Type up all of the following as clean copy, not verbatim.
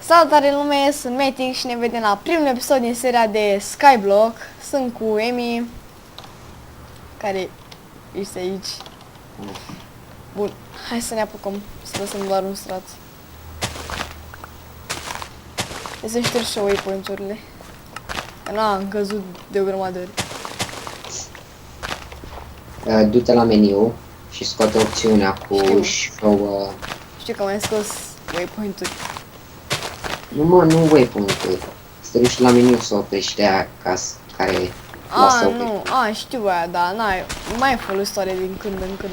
Salutare lume, sunt Matic și ne vedem la primul episod din seria de Skyblock. Sunt cu Emi, care este aici. Bun, hai să ne apucăm, să lăsăm doar un strat. Hai să șterg și waypoint-urile. Că n-am căzut de o grămadă de ori. Du-te la meniu și scoate opțiunea cu show... Știu că am mai scos waypoint-uri. Nu waypoint-uri. Să te duci la meniu să oprești de aia care lasă Nu, știu aia, da, mai folositoare din când în când.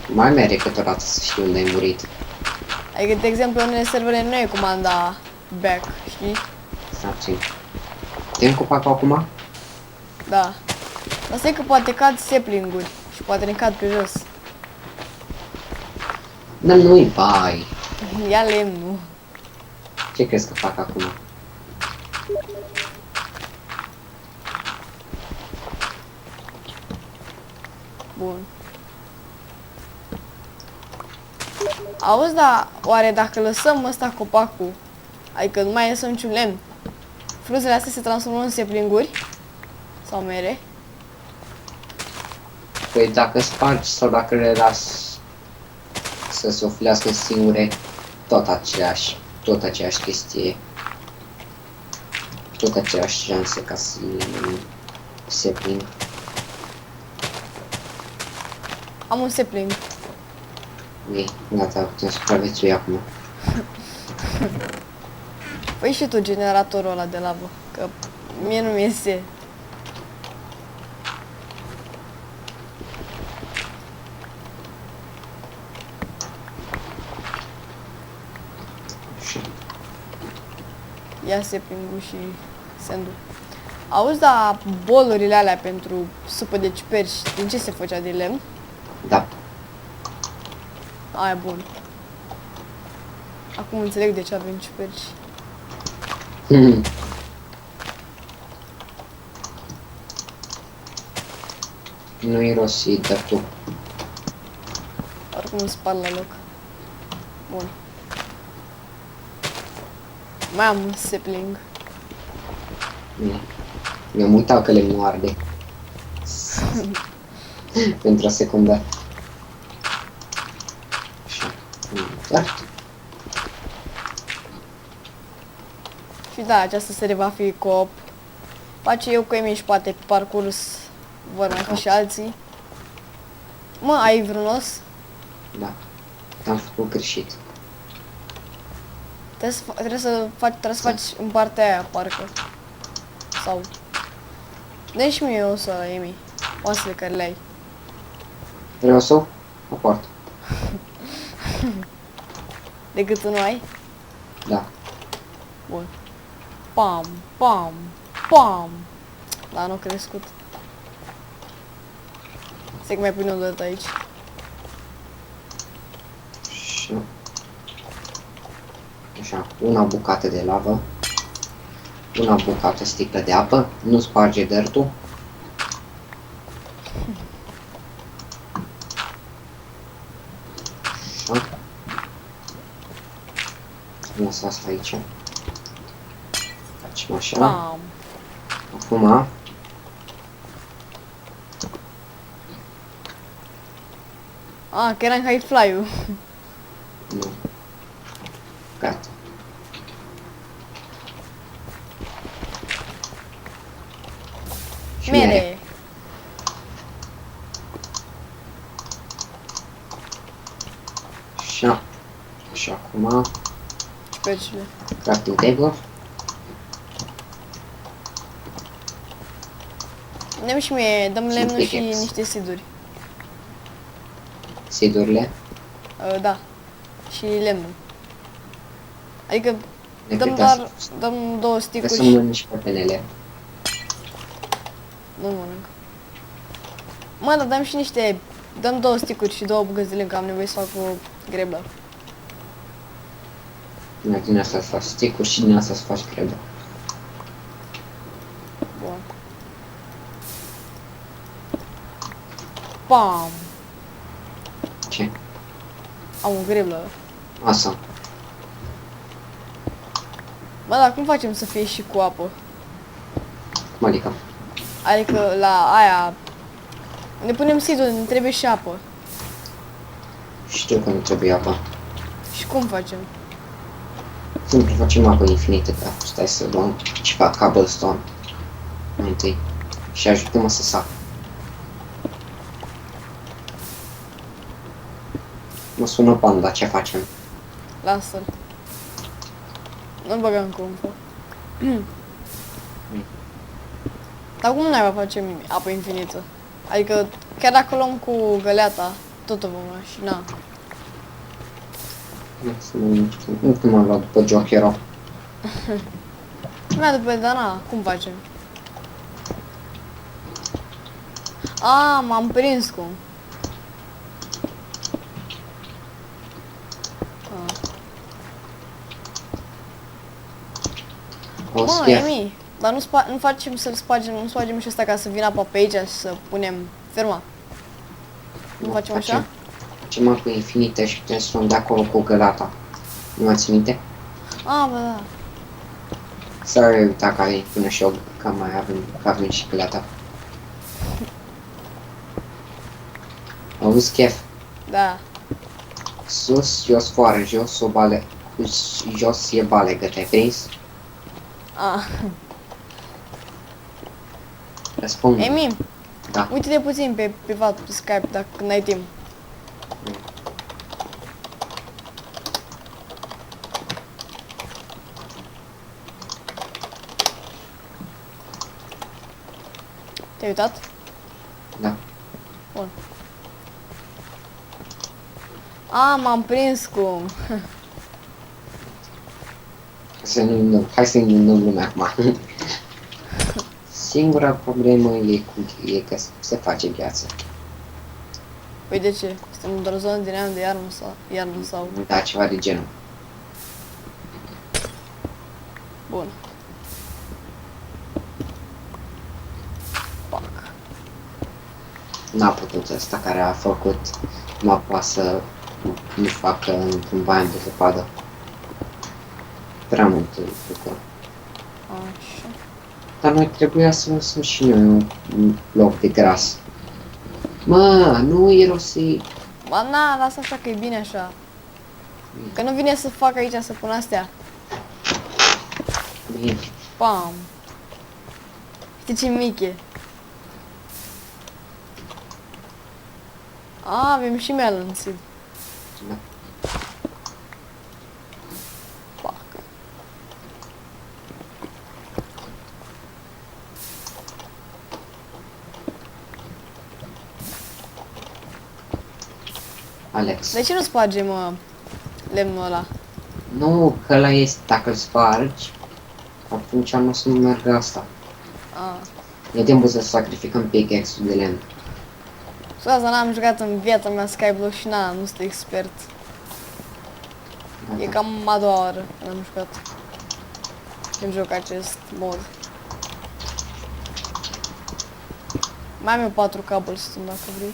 Mai merge câteodată să știi unde ai murit. Adică, de exemplu, în unele servere nu e comanda back, știi? Abțin. Te în copacul acum? Da. Asta e că poate cad sapling-uri și poate ne cad pe jos. Dar nu-i bai. Ia lemnul. Ce crezi că fac acum? Bun. Auzi, da, oare dacă lăsăm ăsta copacul, adică nu mai lăsăm niciun lemn, frunzele astea se transformă în sapling-uri? Sau mere? Păi dacă spargi sau dacă le las să se ofilească singure, tot aceeași chestie. Tot aceeași șanse ca să se prind. Am un sapling. Ei, gata, putem supraviețui acum. Păi și tu generatorul ăla de lavă, că mie nu mi-este. Ia sapling-ul și sandul. Auzi, da, bolurile alea pentru supă de ciuperci, din ce se făcea, de lemn? Da. Aia, bun. Acum înțeleg de ce avem ciuperci. Nu-i rosit, dar tu. Oricum îmi spar la loc. Bun. Mai am un sapling. Mi-am uitat că lemnul arde. Pentru o secundă. Așa. Iar. Și da, această serie va fi co-op. Face eu cu Emi și poate pe parcurs vor mai fi și alții. Mă, ai vreun os? Da. Am făcut greșit. Trebuie să faci în partea aia, parcă. Sau... Dă-i și mie osul ăla, Emi. Oasele care le ai. Vreau să o aport. Decât tu nu ai? Da. Bun. Pam, pam, pam. Da, nu a crescut. Stai că mai pun o dată aici. Și... Așa, una bucată de lavă. Una bucată sticlă de apă. Nu sparge dărtul. Așa. Las asta aici. Facem așa. Pam. Acum Că era în high fly-ul. nu. Gata. Și Mere. Așa. Și acum Ciupercile. crafting table. Dăm și mie, dăm lemnul și pickaxe. niște siduri. Sedurile. Da. Și lemnul. Adică Ne dăm putea doar, dăm două să sticuri să și mănânci pepenele. nu mănânc. Mă, dar dăm și niște, dăm două sticuri și două bucăți de lemn, că am nevoie să fac o greblă. Din asta să faci sticuri și din asta să faci credă. Bun. Pam! Ce? Am o greblă. Asta. Bă, dar cum facem să fie și cu apă? Cum adică? Adică la aia... Ne punem seed-ul, ne trebuie și apă. Știu că nu trebuie apă. Și cum facem? Simplu facem apă infinită, că stai să luăm ceva cobblestone. Mai întâi. Și ajută-mă să sac. Mă sună panda, ce facem? Lasă-l. Nu-l băgăm cu info. Dar cum n-ai va face apă infinită? Adică, chiar dacă luăm cu găleata, tot o vom lua și na. Nu m-am luat după Jokero. Mea după Dana, cum facem? A, m-am prins cum. O Mă, schef. Emi, dar nu facem să-l spargem, nu spargem și ăsta ca să vină apa pe aici și să punem ferma. Nu facem așa? Facem apă infinită și putem să luăm de acolo cu gălata. Nu mai ții minte? A, bă, da. S-ar uita că ai până și eu, că mai avem și gălata. Auzi, chef? Da. Sus, jos, foară, jos, o bale... Jos e balegă, te-ai prins? A. Răspunde. Emi, Da. uite-te puțin pe privat, pe Skype, dacă când ai timp. Te-ai uitat? Da. Bun. A, m-am prins cum. Hai să inundăm lumea acum. Singura problemă e că se face gheață. Păi de ce? Suntem într-o zonă din aia de iarnă sau... Da, ceva de genul. Bun. Pac. N-a putut ăsta care a făcut mapa să nu facă într-un bain de zăpadă. Prea mult lucru. Așa. Dar noi trebuia să lăsăm și noi un loc de gras. Mă, nu irosi. Ba na, lasă așa că e bine așa. Că nu vine să fac aici să pun astea. Bine. Pam. Știi ce mic e? A, avem și melon seed. Da. Pac. Alex. De ce nu spargem lemnul ăla? Nu, că ăla este, dacă îl spargi, atunci nu o să meargă asta. A. E timpul să sacrificăm pickaxe-ul de lemn. Scuze, n-am jucat în viața mea Skyblock și na, nu sunt expert. E cam a doua oară când am jucat. Când joc acest mod. Mai am eu 4 cobblestone dacă vrei.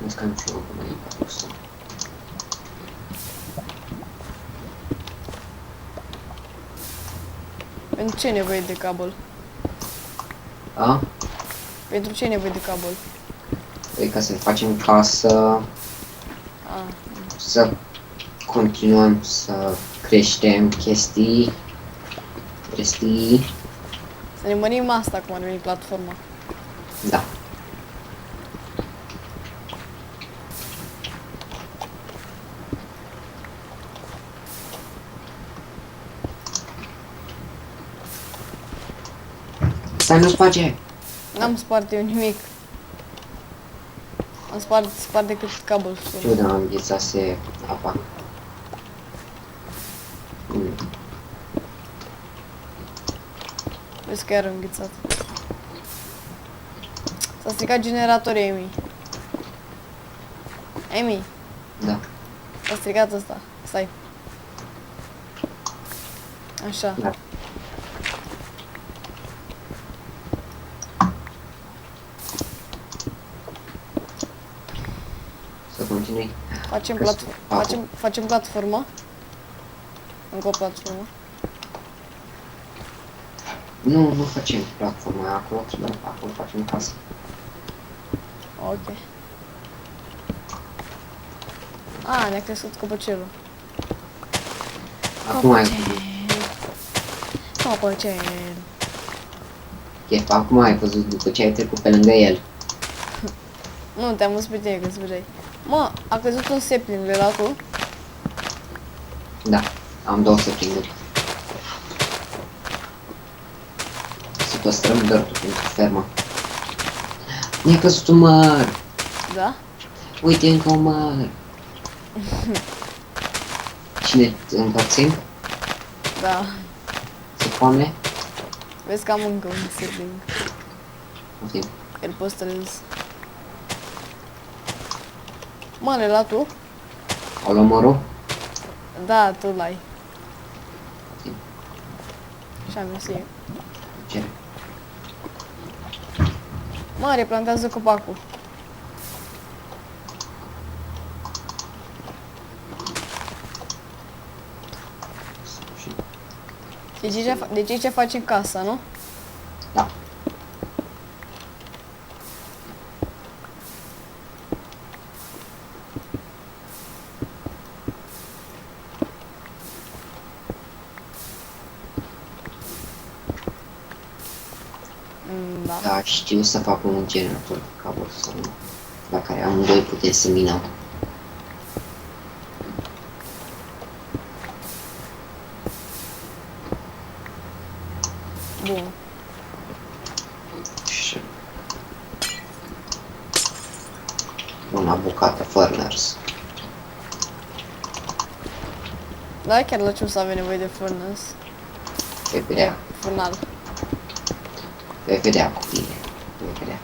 Nu scam și eu până în 400. Pentru ce e nevoie de cable? A? Pentru ce e nevoie de cable? E ca să facem casă, A. să continuăm să creștem chestii. Să ne mărim asta cum ar veni platforma. Da. Stai, nu sparge! N-am spart eu nimic. Am spart decât cobblestone. Știu, dar am înghețase apa. Vezi că iar am înghețat. S-a stricat generatorul, Emi. Emi, Da. s-a stricat ăsta. Stai. Așa. Da. Să continui. Facem, Cresc acum. facem platformă. Încă o platformă. Nu facem platforma acolo, trebuie acolo facem casă. Ok. A, ne-a crescut copăcelul. Acum ai Copăcel. chef, acum ai văzut după ce ai trecut pe lângă el. Nu, te-am văzut pe tine că zburai. Mă, a căzut un sapling de la tu. Da, am 2 sapling-uri. Să păstrăm dirt pentru fermă. Mi-a căzut un măr! Da? Uite încă un măr! Cine împărțim? Da. Se foame? Vezi că am încă un sapling. Ok. Îl păstrez. Mă, le la tu? Au luat mărul? Da, tu l-ai. Ok. Așa mi se. Ce? Mă, replantează copacul. Deci aici facem casa, nu? Da. Da. Da, știu să fac un generator de cablu sau nu. La care amândoi putem să minăm. Bun. Și... Una bucată, furners. Da, chiar la ce o să avem nevoie de furnace? Vei vedea. Furnal. Vei vedea cu bine. Vei vedea.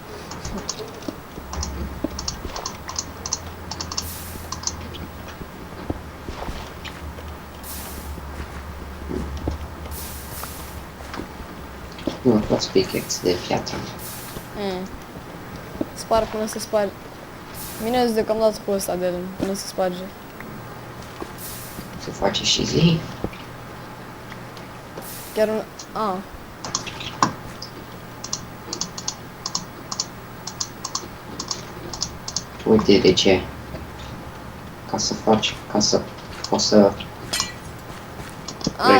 Nu, poți pickaxe de piatră. Spar până se sparge. Minez deocamdată cu ăsta de lemn, până se sparge. Se face și zi. Chiar un... A, Uite de ce. Ca să faci, ca să poți să...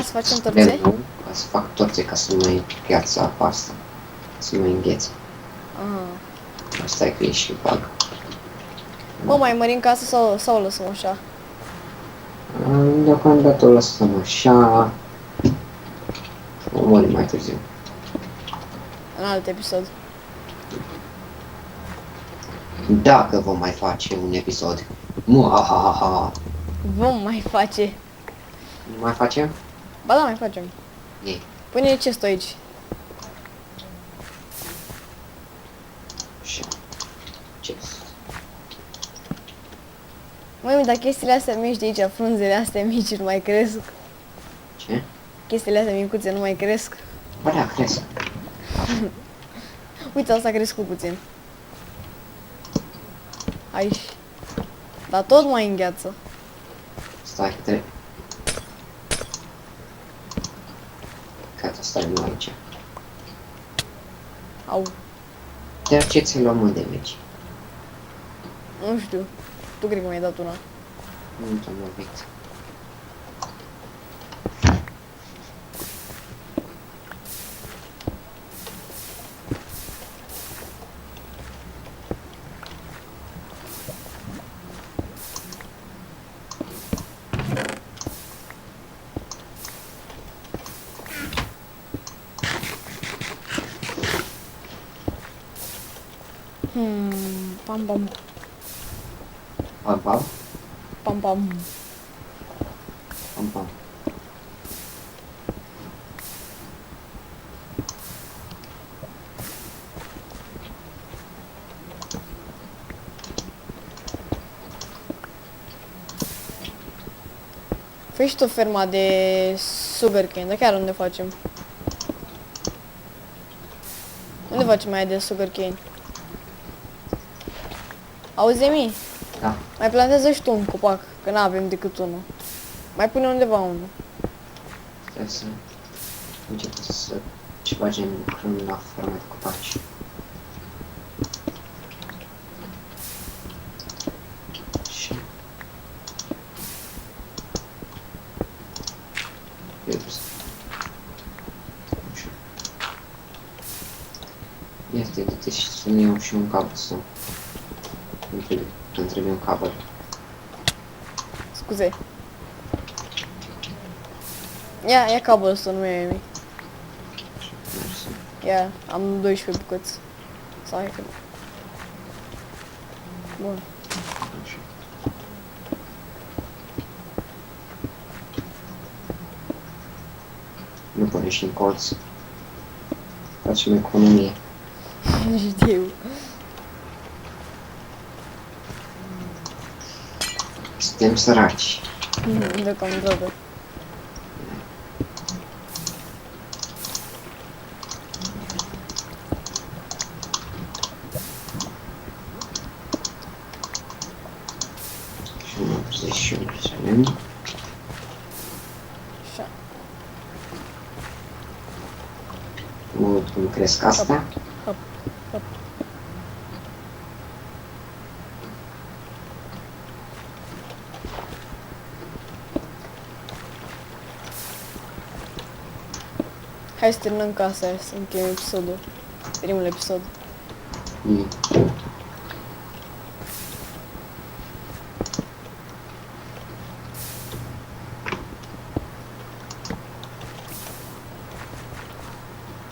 să facem torțe? lemnul, ca să fac torțe, ca să nu mai gheață apa asta. Să nu mai înghețe. Aha. Asta e că e și bug. Bă, mai mărim casa sau o lăsăm așa? Deocamdată o lăsăm așa. O mărim mai târziu. În alt episod. Dacă vom mai face un episod. Muahahaha. Vom mai face. Nu mai facem? Ba da, mai facem. Ei. Pune ce stă aici. Așa. Ce? Măi, dar chestiile astea mici de aici, frunzele astea mici nu mai cresc. Ce? Chestiile astea micuțe nu mai cresc. Ba da, cresc. Uite, asta a crescut puțin. Aici. Dar tot mai îngheață. Stai, că trebuie. Gata, stai nu aici. Au. De ce ți-ai luat mă de meci? Nu știu. Tu cred că mi-ai dat una. Nu te-am lovit. Pam pam. Pam, pam, Pam pam. pam, pam. Fă și tu ferma de sugarcane, dar chiar unde facem? Unde facem aia de sugarcane? Auzi, Emi? Da. Mai plantează și tu un copac, că nu avem decât unul. Mai pune undeva unul. Stai să încep să ceva gen lucrăm la ferma de copaci. Și... Ups. Așa. Este, du-te și să-mi iau și un cablu să... Îmi trebuie un cablu. Scuze. Ia cobblestone, nu e nimic. Mersi. Ia, am 12 bucăți. Sau hai că... Bun. Așa. Nu pune și în colț. Facem economie. Nu știu. Suntem săraci. Deocamdată. Și un 81 să avem. Așa. Cum cresc astea? Hop, hop. Hai să terminăm casa aia, să încheiem episodul. Primul episod. Mm.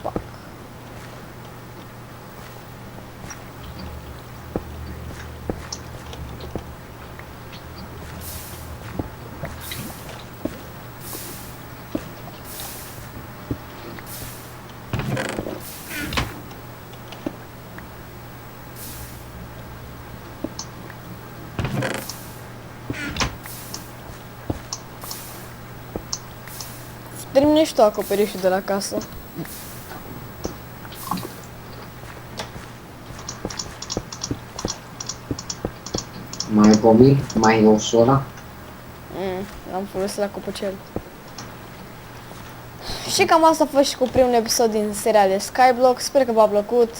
Pac. Termine și tu acoperișul de la casă. Mai e pomil? Mai e o sola? L-am folosit la copăcel. Și cam asta a fost și cu primul episod din seria de Skyblock. Sper că v-a plăcut.